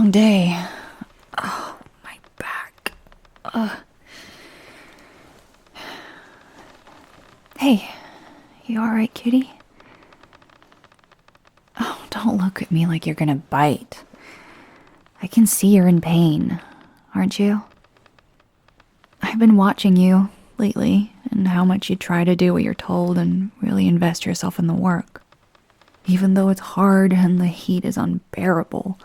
long day. Oh, my back. Hey, you alright, cutie? Oh, don't look at me like you're gonna bite. I can see you're in pain, aren't you? I've been watching you lately and how much you try to do what you're told and really invest yourself in the work. Even though it's hard and the heat is unbearable.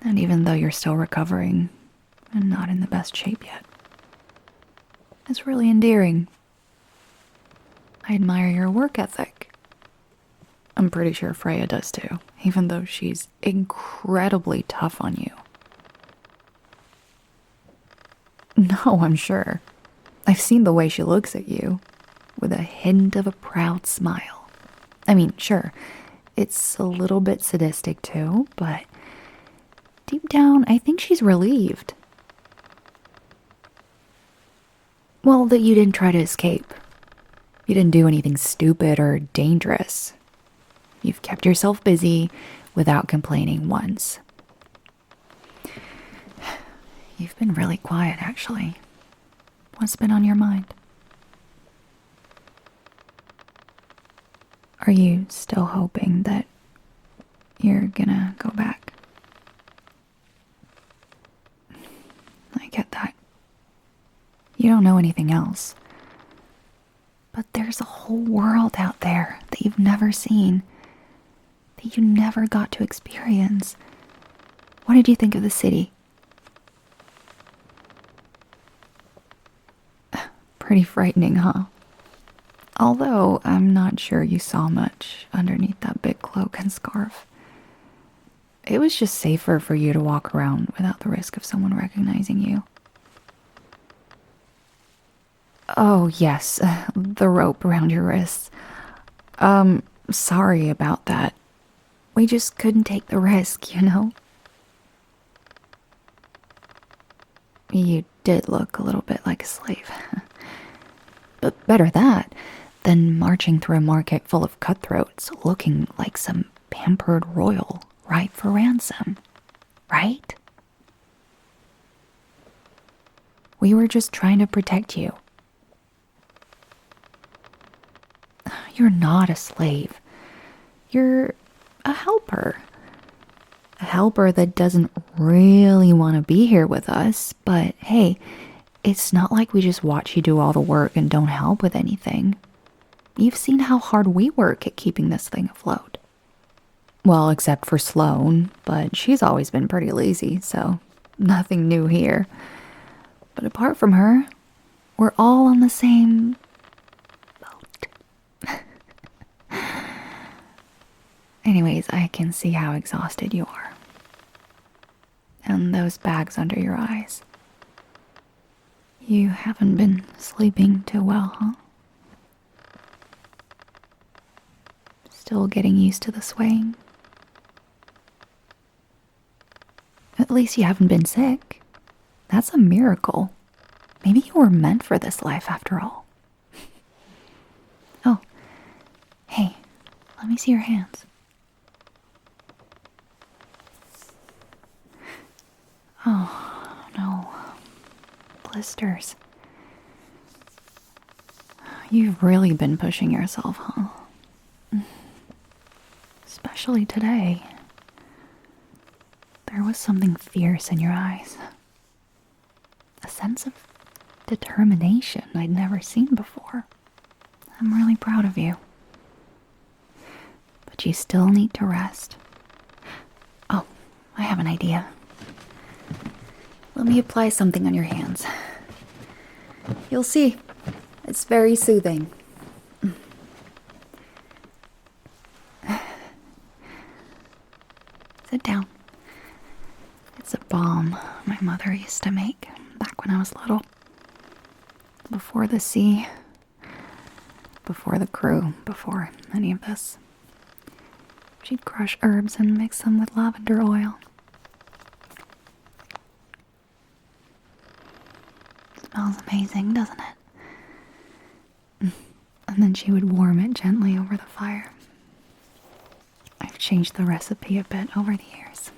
And even though you're still recovering and not in the best shape yet. It's really endearing. I admire your work ethic. I'm pretty sure Freya does too, even though she's incredibly tough on you. No, I'm sure. I've seen the way she looks at you, with a hint of a proud smile. I mean, sure, it's a little bit sadistic too, but deep down, I think she's relieved. Well, that you didn't try to escape. You didn't do anything stupid or dangerous. You've kept yourself busy without complaining once. You've been really quiet, actually. What's been on your mind? Are you still hoping that you're gonna go back? I get that. You don't know anything else. But there's a whole world out there that you've never seen, that you never got to experience. What did you think of the city? Pretty frightening, huh? Although I'm not sure you saw much underneath that big cloak and scarf. It was just safer for you to walk around without the risk of someone recognizing you. Oh, yes, the rope around your wrists. Sorry about that. We just couldn't take the risk, you know? You did look a little bit like a slave. But better that than marching through a market full of cutthroats looking like some pampered royal ripe for ransom, right? We were just trying to protect you. You're not a slave. You're a helper. A helper that doesn't really want to be here with us, but hey, it's not like we just watch you do all the work and don't help with anything. You've seen how hard we work at keeping this thing afloat. Well, except for Sloane, but she's always been pretty lazy, so nothing new here. But apart from her, we're all on the same boat. Anyways, I can see how exhausted you are. And those bags under your eyes. You haven't been sleeping too well, huh? Still getting used to the swaying? At least you haven't been sick. That's a miracle. Maybe you were meant for this life after all. Oh, hey, let me see your hands. Oh, no. Blisters. You've really been pushing yourself, huh? Especially today. There was something fierce in your eyes. A sense of determination I'd never seen before. I'm really proud of you. But you still need to rest. Oh, I have an idea. Let me apply something on your hands. You'll see. It's very soothing. Sit down. It's a balm my mother used to make back when I was little. Before the sea. Before the crew. Before any of this. She'd crush herbs and mix them with lavender oil. Smells amazing, doesn't it? And then she would warm it gently over the fire. I've changed the recipe a bit over the years.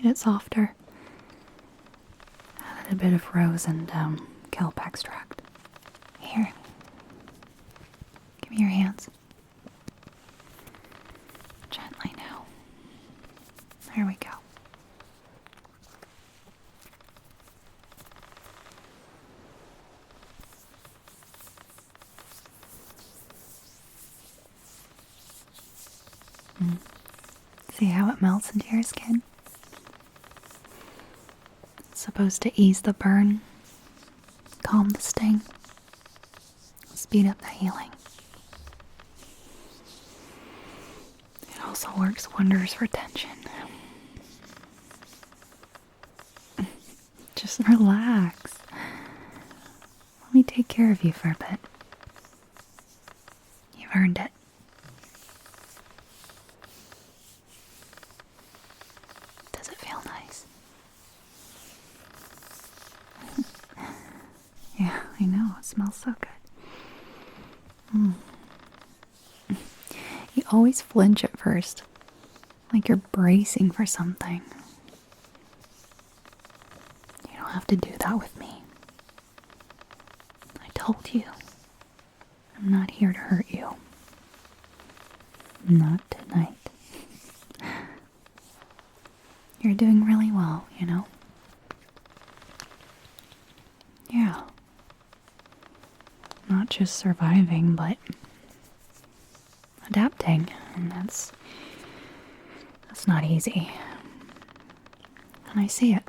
Made it softer. Added a bit of rose and kelp extract. Here. Give me your hands. Gently now. There we go. See how it melts into your skin? It's supposed to ease the burn, calm the sting, speed up the healing. It also works wonders for tension. Just relax. Let me take care of you for a bit. You've earned it. Does it feel nice? Yeah, I know. It smells so good. You always flinch at first, like you're bracing for something. You don't have to do that with me. I told you. I'm not here to hurt you. Not tonight. You're doing really well, you know? Yeah. Not just surviving, but adapting, and that's not easy. And I see it.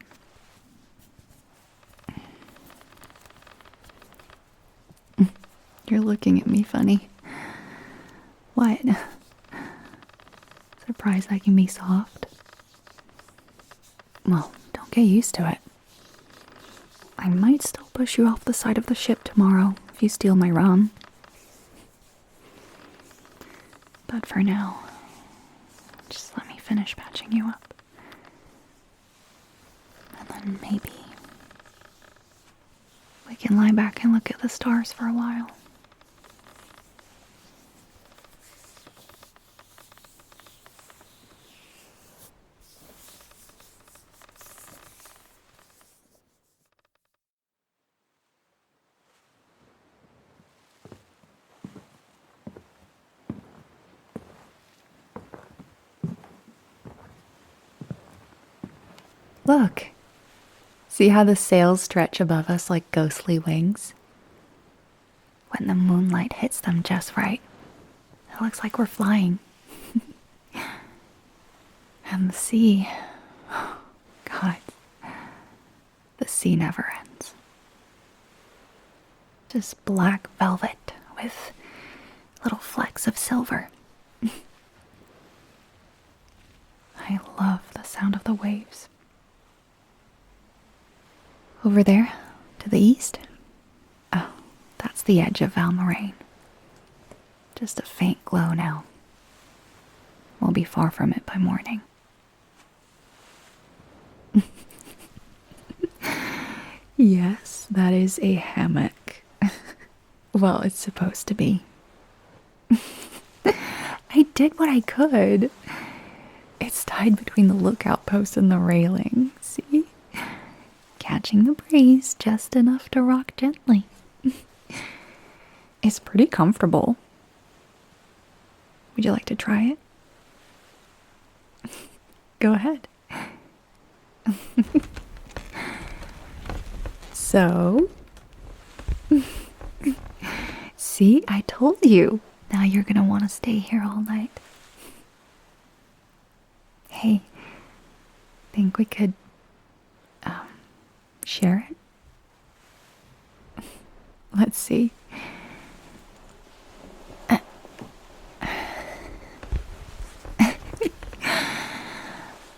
You're looking at me funny. What? Surprised I can be soft? Well, don't get used to it. I might still push you off the side of the ship tomorrow if you steal my rum. But for now, just let me finish patching you up. And then maybe we can lie back and look at the stars for a while. Look. See how the sails stretch above us like ghostly wings? When the moonlight hits them just right, it looks like we're flying. And the sea, oh, God, the sea never ends. Just black velvet with little flecks of silver. I love the sound of the waves. Over there, to the east, oh, that's the edge of Valmoraine. Just a faint glow now. We'll be far from it by morning. Yes, that is a hammock. Well, it's supposed to be. I did what I could. It's tied between the lookout post and the railing, see? Catching the breeze just enough to rock gently. It's pretty comfortable. Would you like to try it? Go ahead. So, see, I told you. Now you're gonna want to stay here all night. Hey, think we could share it? Let's see.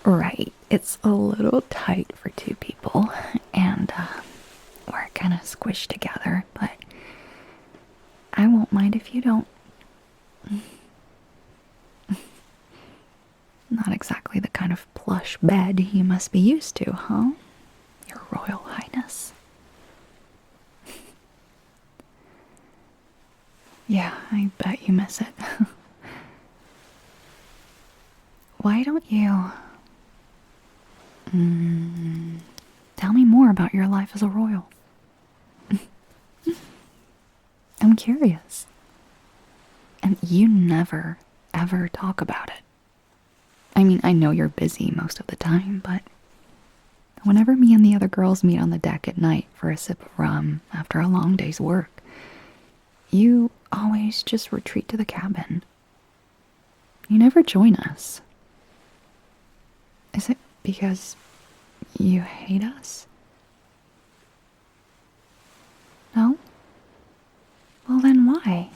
Right, it's a little tight for two people, and we're kind of squished together, but I won't mind if you don't. Not exactly the kind of plush bed you must be used to, huh? Your Royal Highness. Yeah, I bet you miss it. Why don't you Tell me more about your life as a royal. I'm curious. And you never, ever talk about it. I mean, I know you're busy most of the time, but whenever me and the other girls meet on the deck at night for a sip of rum after a long day's work, you always just retreat to the cabin. You never join us. Is it because you hate us? No? Well, then why?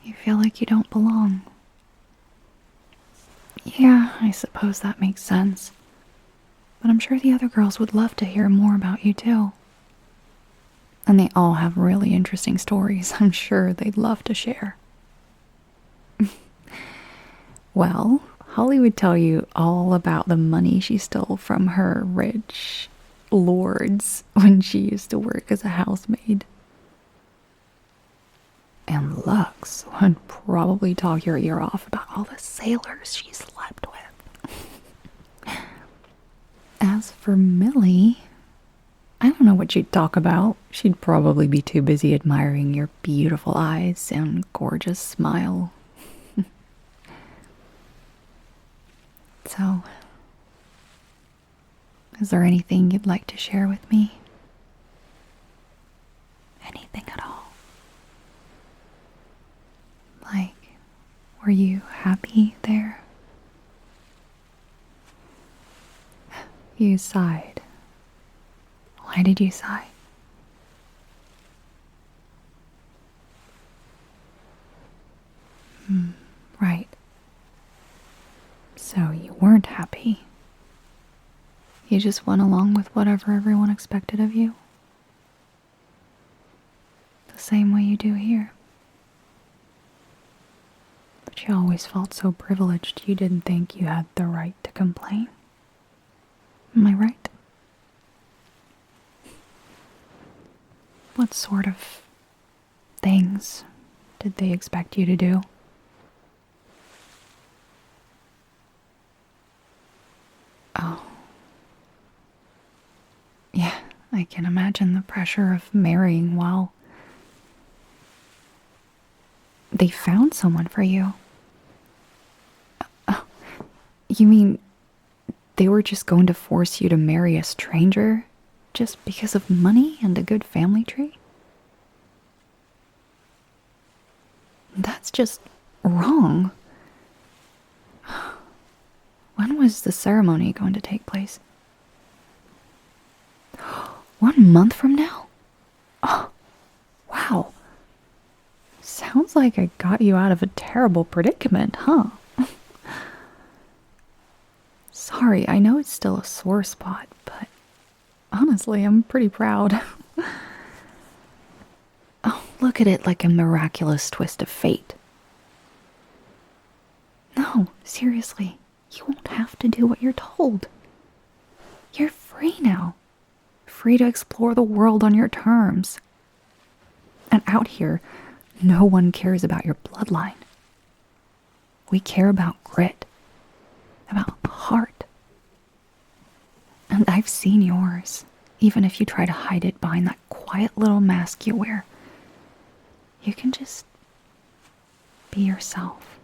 You feel like you don't belong. Yeah, I suppose that makes sense. But I'm sure the other girls would love to hear more about you too. And they all have really interesting stories I'm sure they'd love to share. Well, Holly would tell you all about the money she stole from her rich lords when she used to work as a housemaid. And Lux would probably talk your ear off about all the sailors she slept with. As for Millie, I don't know what she'd talk about. She'd probably be too busy admiring your beautiful eyes and gorgeous smile. So, is there anything you'd like to share with me? Anything at all? Like, were you happy there? You sighed. Why did you sigh? Right. So you weren't happy. You just went along with whatever everyone expected of you. The same way you do here. But you always felt so privileged you didn't think you had the right to complain. Am I right? What sort of things did they expect you to do? Oh. Yeah, I can imagine the pressure of marrying while they found someone for you. Oh, you mean they were just going to force you to marry a stranger just because of money and a good family tree? That's just wrong. When was the ceremony going to take place? 1 month from now? Oh, wow. Sounds like I got you out of a terrible predicament, huh? Sorry, I know it's still a sore spot, but honestly, I'm pretty proud. Oh, look at it like a miraculous twist of fate. No, seriously, you won't have to do what you're told. You're free now. Free to explore the world on your terms. And out here, no one cares about your bloodline. We care about grit, about heart. And I've seen yours, even if you try to hide it behind that quiet little mask you wear. You can just be yourself.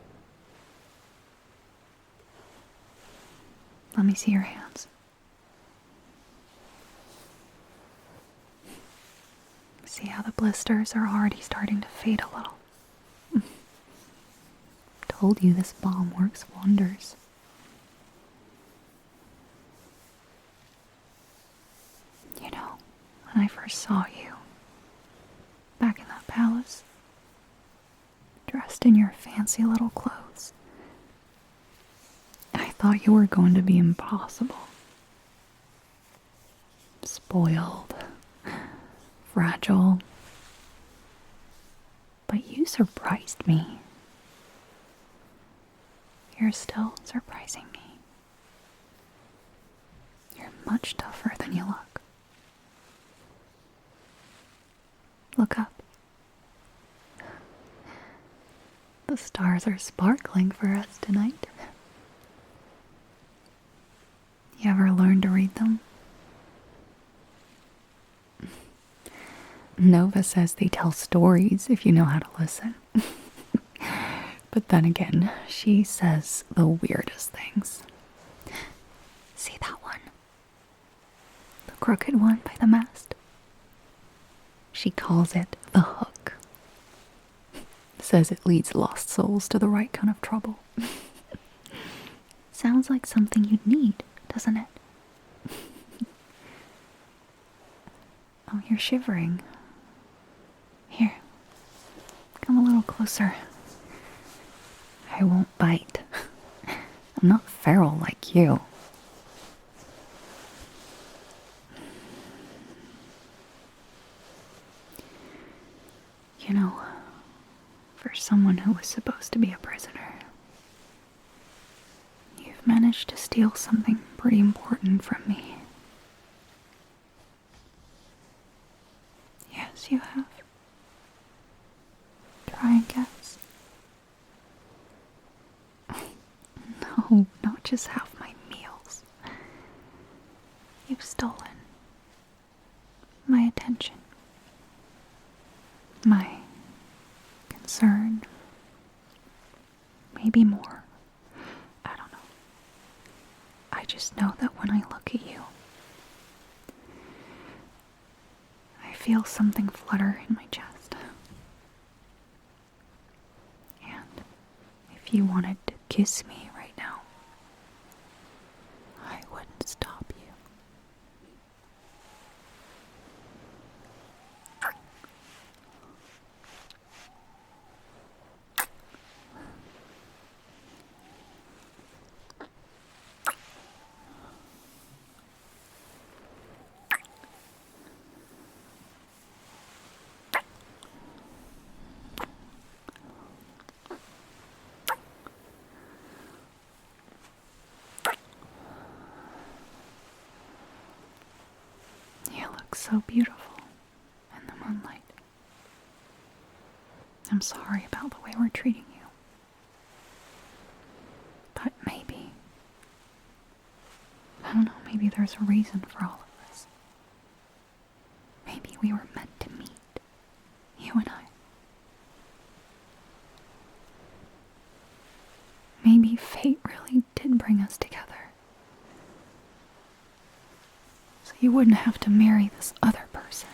Let me see your hands. See how the blisters are already starting to fade a little. Told you this balm works wonders. You know, when I first saw you, back in that palace, dressed in your fancy little clothes, I thought you were going to be impossible. Spoiled, fragile. But you surprised me. You're still surprising me. You're much tougher than you look. Look up. The stars are sparkling for us tonight. You ever learn to read them? Nova says they tell stories if you know how to listen. But then again, she says the weirdest things. See that one? The crooked one by the mast? She calls it the hook. Says it leads lost souls to the right kind of trouble. Sounds like something you'd need, doesn't it? Oh, you're shivering. Here, come a little closer. I won't bite. I'm not feral like you. You know, for someone who was supposed to be a prisoner, you've managed to steal something pretty important from me. Yes, you have. Try and guess. No, not just half my meals. You've stolen my attention, my concern, maybe more. I don't know. I just know that when I look at you, I feel something flutter in my chest. And if you wanted to kiss me right now, I wouldn't stop you. You look so beautiful in the moonlight. I'm sorry about the way we're treating you. But maybe, I don't know, maybe there's a reason for all of this. Maybe we were meant to meet, you and I. Maybe fate really did bring us together. So you wouldn't have to marry this other person.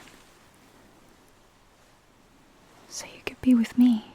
So you could be with me.